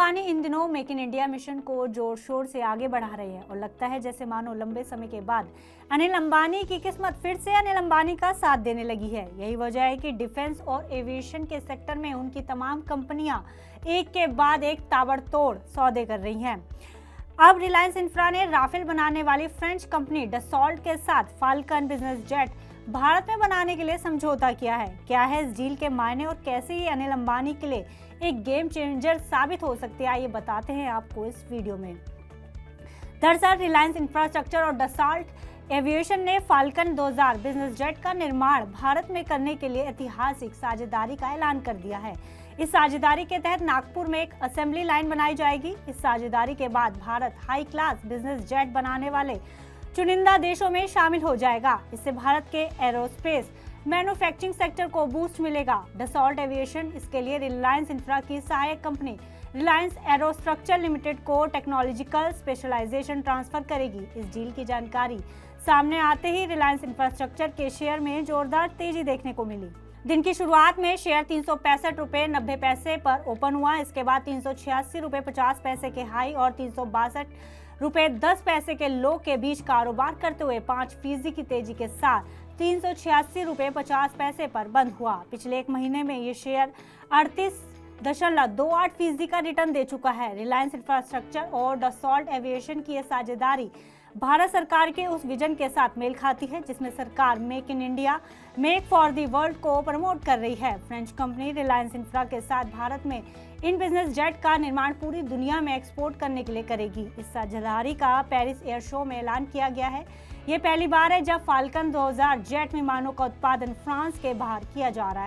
अंबानी इन दिनों make in India mission को जोर शोर से आगे बढ़ा रहे हैं और लगता है जैसे मानो लंबे समय के बाद अनिल अंबानी की किस्मत फिर से अनिल अंबानी का साथ देने लगी है। यही वजह है कि डिफेंस और एविएशन के सेक्टर में उनकी तमाम कंपनियां एक के बाद एक ताबड़तोड़ सौदे कर रही हैं। अब रिलायंस इंफ्रा ने राफेल बनाने वाली फ्रेंच कंपनी डसॉल्ट के साथ फाल्कन बिजनेस जेट भारत में बनाने के लिए समझौता किया है। क्या है इस डील के मायने और कैसे ये अनिल अंबानी के लिए एक गेम चेंजर साबित हो सकती है, आइए बताते हैं आपको इस वीडियो में। दरअसल रिलायंस इंफ्रास्ट्रक्चर और डसॉल्ट एविएशन ने फाल्कन 2000 बिजनेस जेट का निर्माण भारत में करने के लिए ऐतिहासिक साझेदारी का ऐलान कर दिया है। इस साझेदारी के तहत नागपुर में एक असेंबली लाइन बनाई जाएगी। इस साझेदारी के बाद Bharat high class business jet बनाने वाले चुनिंदा देशों में शामिल हो जाएगा। इससे भारत के एरोस्पेस मैन्युफैक्चरिंग सेक्टर को बूस्ट मिलेगा। डसॉल्ट एविएशन इसके लिए रिलायंस इंफ्रा की सहायक कंपनी रिलायंस एरोस्ट्रक्चर लिमिटेड को टेक्नोलॉजिकल स्पेशलाइजेशन ट्रांसफर करेगी। इस डील की जानकारी सामने आते ही रिलायंस इंफ्रास्ट्रक्चर के शेयर में जोरदार तेजी देखने को मिली। दिन की शुरुआत में शेयर 365 रुपए 90 पैसे पर ओपन हुआ। इसके बाद 386 रुपए 50 पैसे के हाई और 362 रुपए 10 पैसे के लो के बीच कारोबार करते हुए 5% की तेजी के साथ 386 रुपए 50 पैसे पर बंद हुआ। पिछले एक महीने में ये शेयर 38.28% का रिटर्न दे चुका है। रिलायंस इंफ्रास्ट्रक्चर और डसॉल्ट एविएशन की यह साझेदारी भारत सरकार के उस विजन के साथ मेल खाती है जिसमें सरकार make in India make for the world को प्रमोट कर रही है। फ्रेंच कंपनी रिलायंस इंफ्रा के साथ भारत में इन बिजनेस जेट का निर्माण पूरी दुनिया में एक्सपोर्ट करने के लिए करेगी। इस साझेदारी का पेरिस एयर शो में ऐलान किया गया है। ये पहली बार है जब फाल्कन 2000 जेट विमानों का उत्पादन फ्रांस के बाहर किया जा रहा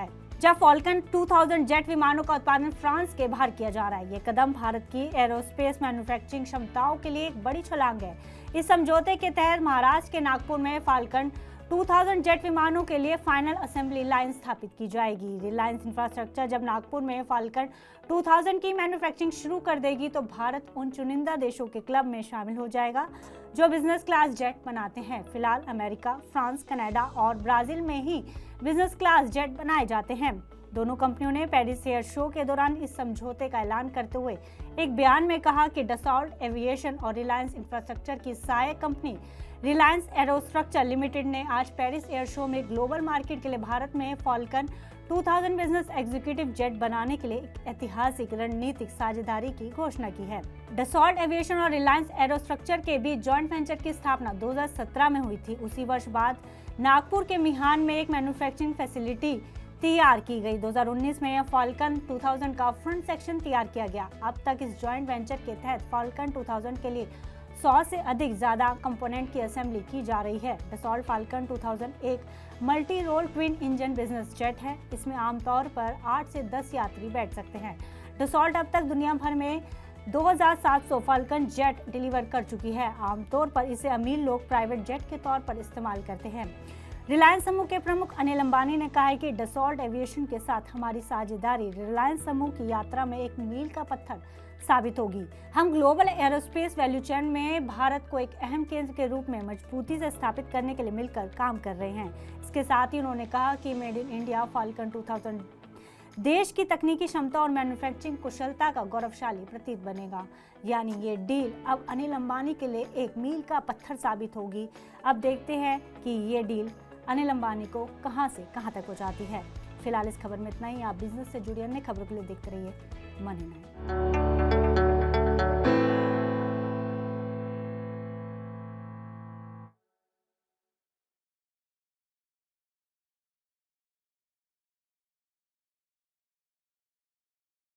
है। ये कदम भारत की एरोस्पेस मैन्युफैक्चरिंग क्षमताओं के लिए एक बड़ी छलांग है। इस समझौते के तहत महाराष्ट्र के नागपुर में फाल्कन 2000 जेट विमानों के लिए फाइनल असेंबली लाइन स्थापित की जाएगी। रिलायंस इंफ्रास्ट्रक्चर जब नागपुर में फाल्कन 2000 की मैन्युफैक्चरिंग शुरू कर देगी तो भारत उन चुनिंदा देशों के क्लब में शामिल हो जाएगा जो बिजनेस क्लास जेट बनाते हैं। फिलहाल अमेरिका, फ्रांस, कनाडा और ब्राजील में ही बिजनेस क्लास जेट बनाए जाते हैं। दोनों कंपनियों ने पेरिस एयर शो के दौरान इस समझौते का ऐलान करते हुए एक बयान में कहा कि डसॉल्ट एविएशन और रिलायंस इंफ्रास्ट्रक्चर की सहायक कंपनी रिलायंस एरोस्ट्रक्चर लिमिटेड ने आज पेरिस एयर शो में ग्लोबल मार्केट के लिए भारत में फाल्कन 2000 बिजनेस एग्जीक्यूटिव जेट बनाने के लिए एक ऐतिहासिक रणनीतिक साझेदारी की घोषणा की है। डसॉल्ट एविएशन और रिलायंस एरोस्ट्रक्चर के बीच जॉइंट वेंचर की स्थापना 2017 में हुई थी। उसी वर्ष बाद नागपुर के मिहान में एक मैन्युफैक्चरिंग फैसिलिटी तैयार की गई। 2019 में फाल्कन 2000 का फ्रंट सेक्शन तैयार किया गया। अब तक इस जॉइंट वेंचर के तहत फाल्कन 2000 के लिए 100 से अधिक ज्यादा कंपोनेंट की असेंबली की जा रही है। डसॉल्ट फाल्कन 2000 एक multi role twin engine business jet है। इसमें आमतौर पर 8 से 10 यात्री बैठ सकते हैं। डसॉल्ट अब तक दुनिया भर में 2700 फाल्कन जेट डिलीवर कर चुकी है। आमतौर पर इसे अमीर लोग प्राइवेट जेट के तौर पर इस्तेमाल करते हैं। रिलायंस समूह के प्रमुख अनिल अंबानी ने कहा है कि डसॉल्ट एविएशन के साथ हमारी साझेदारी रिलायंस समूह की यात्रा में एक मील का पत्थर साबित होगी। हम ग्लोबल एरोस्पेस वैल्यू चेन में भारत को एक अहम केंद्र के रूप में मजबूती से स्थापित करने के लिए मिलकर काम कर रहे हैं। इसके साथ ही उन्होंने कहा कि मेड इन इंडिया फाल्कन 2000 देश की तकनीकी क्षमता और मैन्युफैक्चरिंग कुशलता का गौरवशाली प्रतीक बनेगा। यानी ये डील अब अनिल अंबानी के लिए एक मील का पत्थर साबित होगी। अब देखते हैं कि ये डील अनिल अंबानी को कहां से कहां तक पहुंचाती है। फिलहाल इस खबर में इतना ही। आप बिजनेस से जुड़ी अन्य खबरों के लिए देखते रहिए मन ही नहीं।